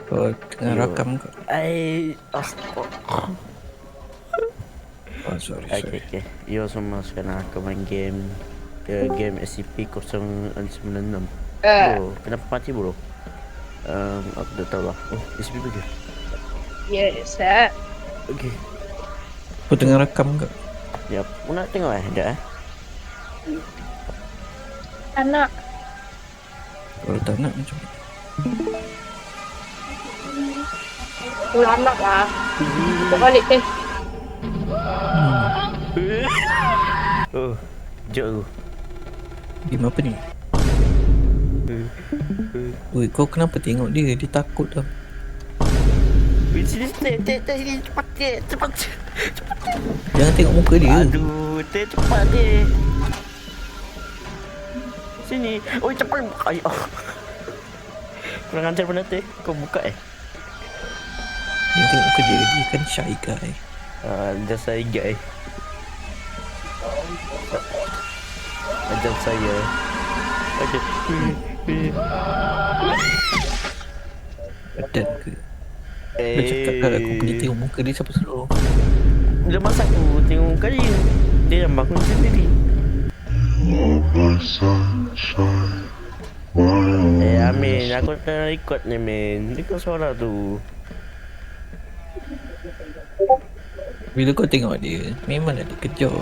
Oh, tengah Yo. rakam ke? Oh, sorry. Okay. Yo semua sekarang aku main game. Game SCP-096. Bro, kenapa mati bro? Aku tak tahu lah. Oh, SCP pergi. Yes, sir. Okay. Aku tengah rakam ke? Yap, aku nak tengok sekejap Anak. Kalau tak nak macam mana? Lama lah. Balik eh. Oh, jauh. Game apa ni? Ui, kau kenapa tengok dia? Dia takut tau. Sini, sini, cepat. Jangan tengok muka dia. Aduh, cepat deh. Sini. Oh, cepat. Ay, kurang ajar benar teh. Kau buka Jangan tengok muka dia. Dia kan shy guy. Ajar saya guys. Ajar saya. Okay. Badan ke? Dah cakap kan aku pergi tengok muka dia siapa suruh. Dah masa aku tengok muka dia. Dia dah bangun sendiri. Amin. Aku tengah record ni, men. Record suara tu. Bila kau tengok dia, memang ada kejar.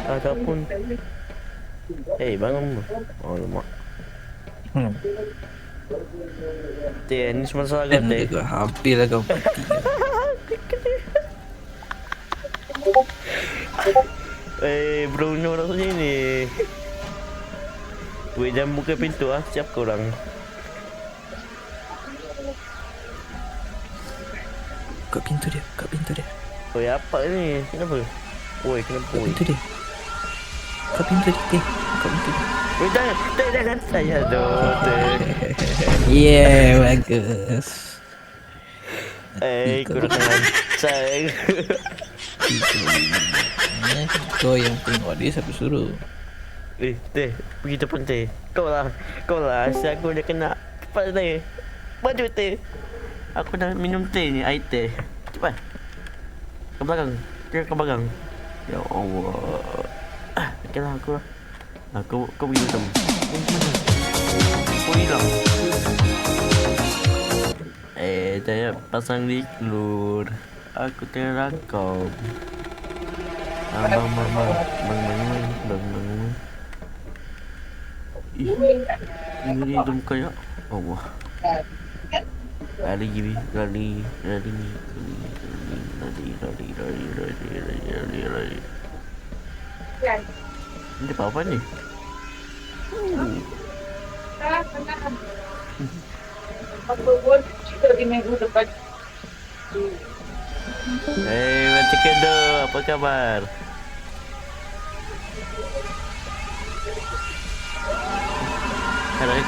Ataupun bangun. Oh, lemak. Teh, ni semua salah kau, teh. Hampir lah kau mati. Bruno orang sini. Weh, jangan buka pintu ah. Siap korang. Buka pintu dia. Oi, apa ni? Kenapa? Oi, kenapa? Buka pintu dia. Buka pintu dia. Weh, jangan saya tu. Yeah, bagus. Kurang ajar. Kau yang tengok dia siapa suruh? Teh, pergi depan teh. Kau lah. Asyik aku dah kena. Cepat teh. Baju teh. Aku dah minum teh ni, air teh. Cepat. Ke belakang. Ya Allah. Okay lah, aku lah. Kau pergi macam. Kau hilang. Saya pasang liklur. Aku tengah rakam. Bang. Ini tu muka ya. Allah. Lari. Ini apa ni? Aku pun cerita di minggu depan. Macam kena, apa khabar? Ada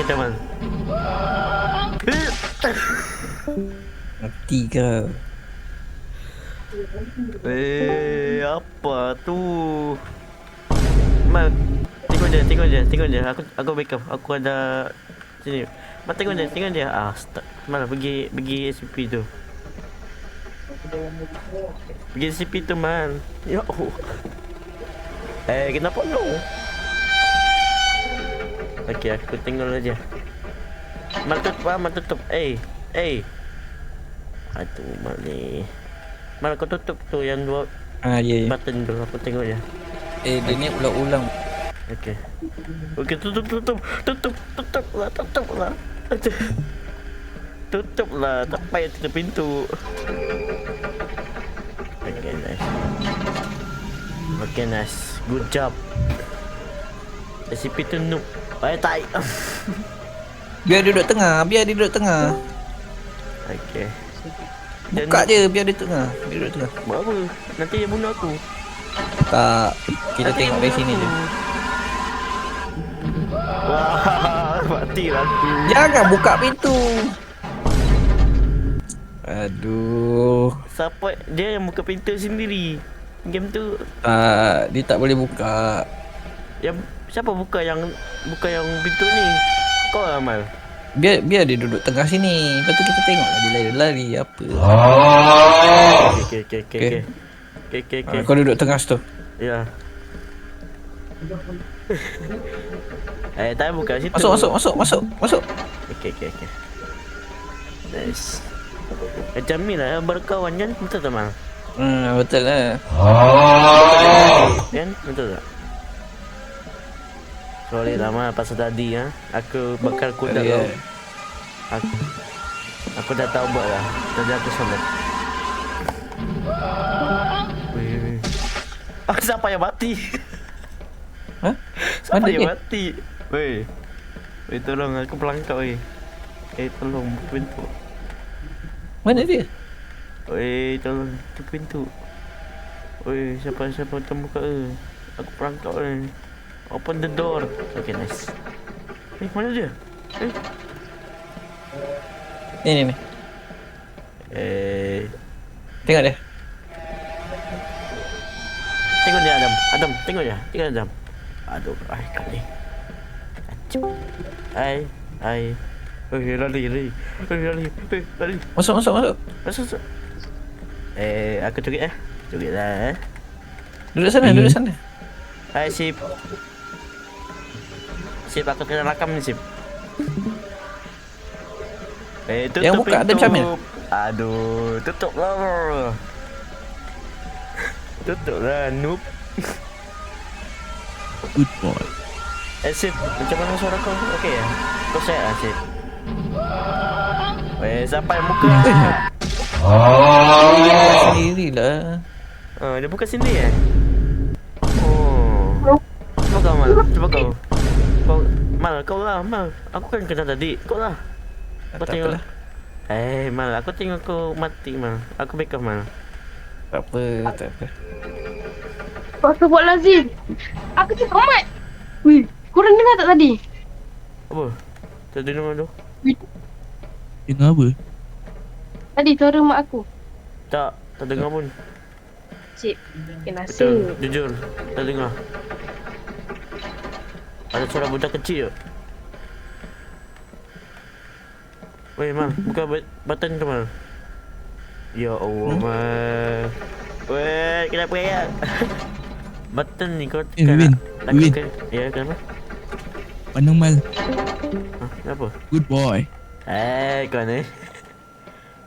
kejaman. Mati kau. Apa tu? Mak, tengok je. Aku backup. Aku ada sini. Mak, tengok je. Start. Mana pergi SCP tu. Pergi SCP tu, man. Ya Allah. Kenapa no? Okey, aku tengok aja. Mak tutup. Aduh, mak ni. Mana kau tutup tu yang dua Ya. button tu, aku tengok je. Dia ni ulang-ulang. Okey, tutup lah. Tutup lah, tak payah tutup pintu. Okay, nice. Good job. SCP tu noob. Tai. Biar dia duduk tengah. Okay. Buka je biar dia tengah. Buat apa? Nanti dia bunuh aku. Tak. Kita tengok dari sini je. Wah, matilah aku. Jangan buka pintu. Aduh. Siapa dia yang buka pintu sendiri? Game tu Dia tak boleh buka. yang siapa buka yang pintu ni? Kau Amal. biar dia duduk tengah sini. Lepas tu kita tengok lah dia lari apa. Okay. Kau duduk tengah situ. Ya. Tak buka situ. Masuk. Okay. Nice. Macam ni lah berkawan kan? Betul tak, Mal? Betul lah. Kan? Betul tak? Sorry lah, Mal, pasal tadi aku bakar kuda kau. Aku dah tahu buat lah. Tadi aku solat. Siapa yang mati? Hah? Siapa Mana yang dia? mati? Weh, tolong aku pelangkap weh. Tolong buka pintu. Mana dia? Weh, tolong buka pintu. Weh, siapa tolong buka aku pelangkap weh. Open the door. Okay, nice. Mana dia? Ni. Tengok dia. Tengok dia Adam, tengok dia. Adam. Aduh, kali. Hai. Lari. Masuk. Masuk. Aku curi Curi lah Duduk sana. Hai, Sip, aku kena rakam ni, Sip. Tutup Yang buka pintu. Adam Syamil. Aduh, tutup lah. Tutup lah, noob. Good boy. Sip, macam mana suara kau? Okey ya? Kau sihat lah, Sip? Siapa yang buka? Sendirilah. Dia buka sendiri Cuba kau, Mal. Mal, kau lah, Mal. Aku kan kena tadi. Kau lah. Kau Tak tengok. apalah. Mal, aku tengok kau mati, Mal. Aku backup, Mal. Tak apa. Astagfirullahaladzim. Aku cakap Mat. Wih, korang dengar tak tadi? Apa? Tak dengar tu? Dengar apa? Tadi suara mak aku. Tak dengar pun. Cik, kena Betul, jujur. Tak dengar. Ada suara budak kecil je. Weh, Mal, buka button tu, Mal. Ya Allah, Mal. Weh, kenapa ya? Button ni kau tekan. Win. Ya, kenapa? Pandang Mal. Kenapa? Good boy. Kau ni.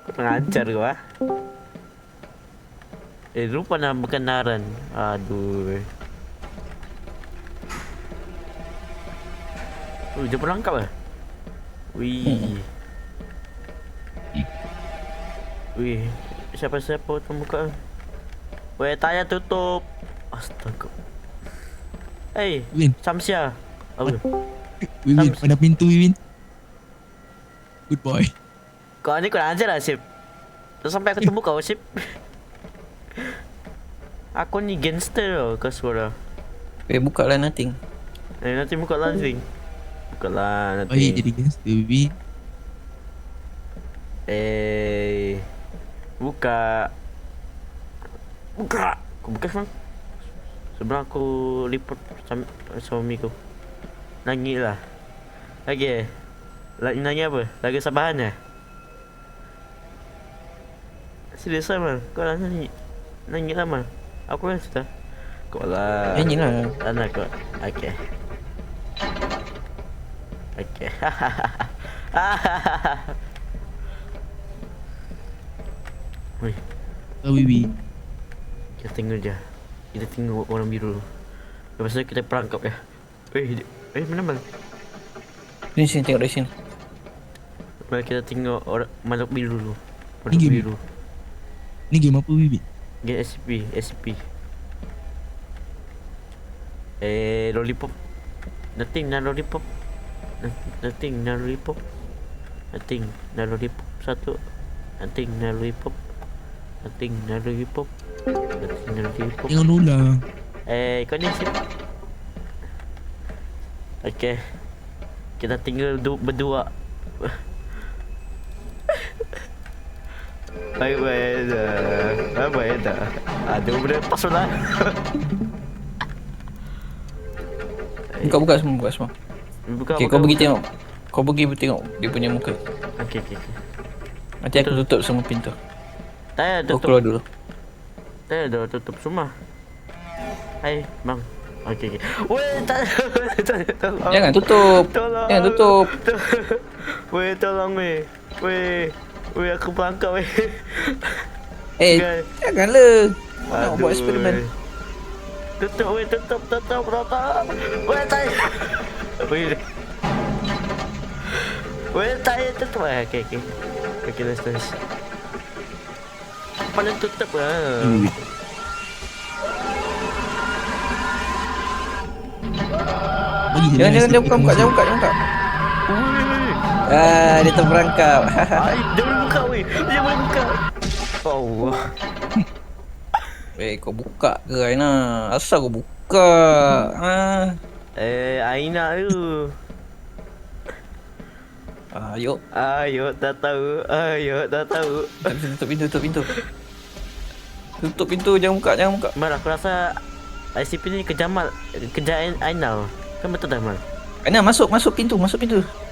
Kau pengajar kau rupa nak berkenaran. Aduh. Dia perangkap Wih. Siapa tu buka? Weh, tayar tutup. Astaga. Win. Samsia. Apa? Win, pada pintu Win. Good boy. Kau ni kurang ajar lah, Sip. Sampai aku temu kau, Sip. Aku ni gangster tau, kau suara. Buka lah nothing. Nanti buka lah nothing. Buka lah Baik nothing. jadi gangster Win. Buka. Kau buka sekarang. Sebelum aku report suami kau. Nangis lah. Okay. Nangis apa? Lagu Sabahan Serius lah, Mal. Kau lah nangis lah, Mal. Aku kan cerita. Kau lah. Nyanyi lah. Tanah kau. Okay. Wih. Win. Kita tengok je. Kita tengok orang biru. Lepas tu kita perangkap ya. Mana Mal? Di sini, tengok dari sini. Mari kita tengok orang makhluk biru dulu. Ni Makhluk game. biru. Ni game apa Win? Game SCP. Lollipop. Nothing, nah lollipop. Nothing, nah lollipop. Satu. Nothing, nah lollipop. Jangan ulang. Kau ni sip. Okay. Kita tinggal berdua. Baik dah. Aduh, boleh pasal lah. Buka semua. Buka, Okay, kau pergi tengok. Kau pergi tengok dia punya muka. Okey, okey, okey. Nanti aku tutup semua pintu. Tak Kau tutup. keluar dulu. Tak ada tutup semua. Hai, bang. Okey, okey. Weh, tak. Tolong. Jangan tutup. Tolong. Jangan tutup. Weh, tolong weh. Weh, aku berangkat weh. Janganlah. Nak buat eksperimen. Tutup weh, tutup. Weh, tak. Weh, tak tutup. Okey, okey. Okey, let's. Pandai tutup lah. Bagi je Jangan lah buka. Jangan buka. Dia terperangkap. Ay, dia boleh buka weh. Dia boleh buka. Allah. Kau buka ke Aina? Asal kau buka? Aina tu. Yuk. Tak tahu. Tutup pintu. Tutup pintu, jangan buka. Mal, aku rasa ICP ni kejamal. Kerjaan Aina. Kan betul tak, Mal? Aina, masuk pintu.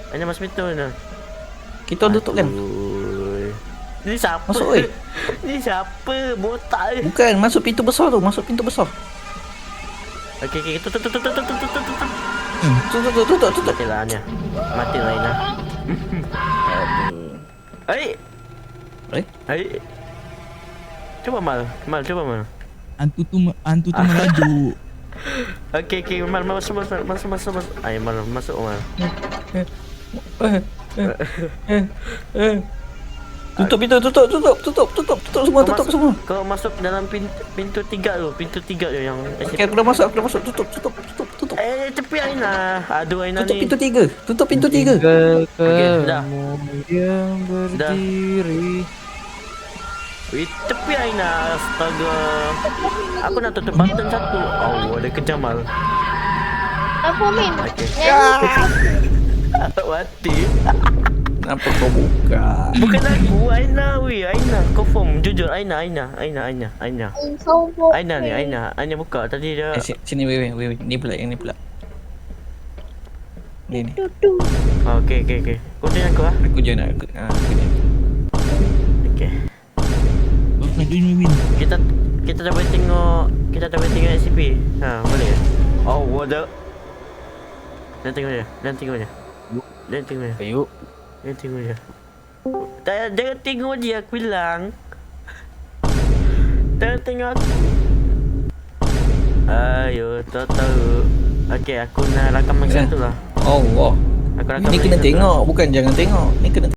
Aina masuk pintu Aina. Kita orang tutup kan? Aduh. Ni siapa? Masuk, oi. Ni siapa? Botak ni. Bukan, masuk pintu besar tu. Okey, tutup. Tutup. Matilah Aina. Matilah Aina. Hai. Cuba Mal, cuba Mal. Hantu tu merajuk. Okey, Mal masuk. Ay, Mal masuk Mal. Tutup pintu, tutup semua. Kau masuk dalam pintu 3 tu, pintu 3 tu yang Okey, aku dah masuk. Tutup. tepi Aina. Aduh Aina Tutup ni. pintu 3. Okey, dah. Yang berdiri. Wih, tepi Aina. Astaga. Aku nak tutup button satu. Oh, ada kejam Mal. Apa Min? Okey. Mati. Kenapa kau buka? Bukan aku, Aina weh. Aina, confirm. Jujur, Aina. Sombong. Aina buka. Tadi dia... Sini, wait. Ni pula. Ni. Oh, okey. Kau join aku lah. Aku je nak. Okey. Aku nak join Win. Kita dah boleh tengok SCP. Boleh. Oh, wadah. Dan tengok je. Ayuk. Jangan tengok dia, aku bilang. Jangan tengok aku. Ayo, tahu. Okey, aku nak rakam lagi satu lah. Allah. Aku rakam Ni lagi kena satu tengok, bukan jangan tengok. Ni kena